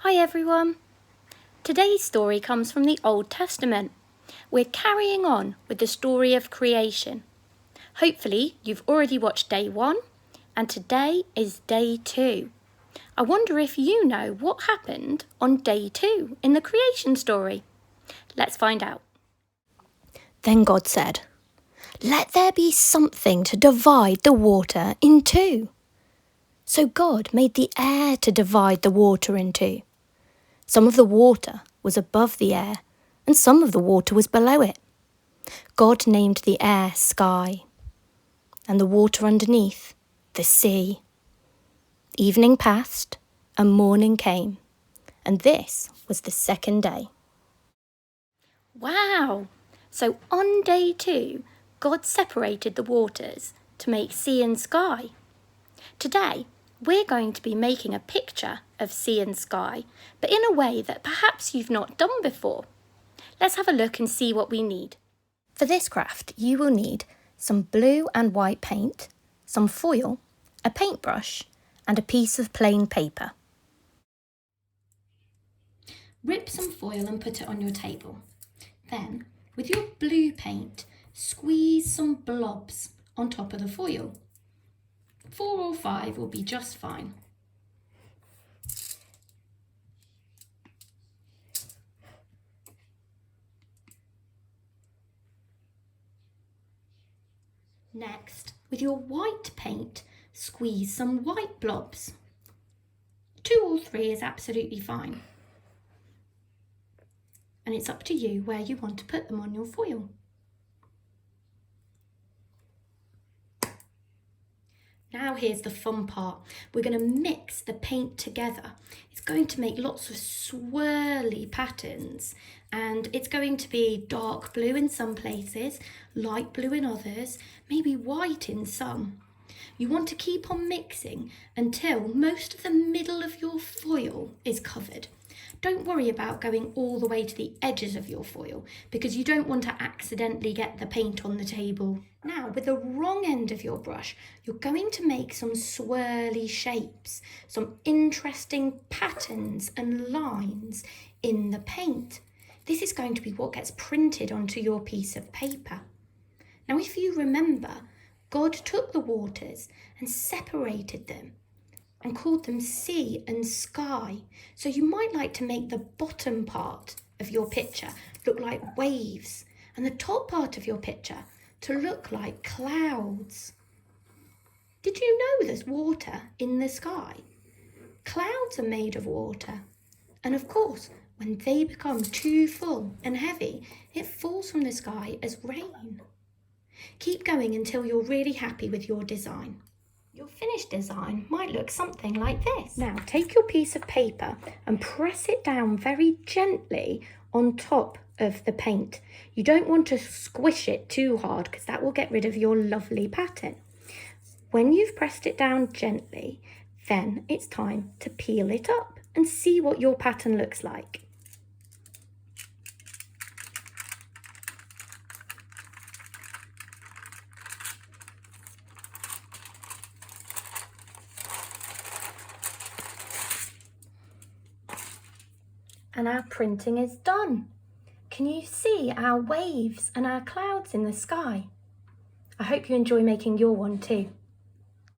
Hi everyone! Today's story comes from the Old Testament. We're carrying on with the story of creation. Hopefully you've already watched day 1 and today is day 2. I wonder if you know what happened on day 2 in the creation story. Let's find out. Then God said, "Let there be something to divide the water in two." So God made the air to divide the water in two. Some of the water was above the air, and some of the water was below it. God named the air sky, and the water underneath the sea. Evening passed, and morning came, and this was the second day. Wow! So on day 2, God separated the waters to make sea and sky. Today, we're going to be making a picture of sea and sky, but in a way that perhaps you've not done before. Let's have a look and see what we need. For this craft, you will need some blue and white paint, some foil, a paintbrush, and a piece of plain paper. Rip some foil and put it on your table. Then, with your blue paint, squeeze some blobs on top of the foil. 4 or 5 will be just fine. Next, with your white paint, squeeze some white blobs. 2 or 3 is absolutely fine. And it's up to you where you want to put them on your foil. Now here's the fun part. We're going to mix the paint together. It's going to make lots of swirly patterns, and it's going to be dark blue in some places, light blue in others, maybe white in some. You want to keep on mixing until most of the middle of your foil is covered. Don't worry about going all the way to the edges of your foil because you don't want to accidentally get the paint on the table. Now, with the wrong end of your brush, you're going to make some swirly shapes, some interesting patterns and lines in the paint. This is going to be what gets printed onto your piece of paper. Now, if you remember, God took the waters and separated them and called them sea and sky. So you might like to make the bottom part of your picture look like waves and the top part of your picture to look like clouds. Did you know there's water in the sky? Clouds are made of water. And of course, when they become too full and heavy, it falls from the sky as rain. Keep going until you're really happy with your design. Your finished design might look something like this. Now take your piece of paper and press it down very gently on top of the paint. You don't want to squish it too hard because that will get rid of your lovely pattern. When you've pressed it down gently, then it's time to peel it up and see what your pattern looks like. And our printing is done. Can you see our waves and our clouds in the sky? I hope you enjoy making your one too.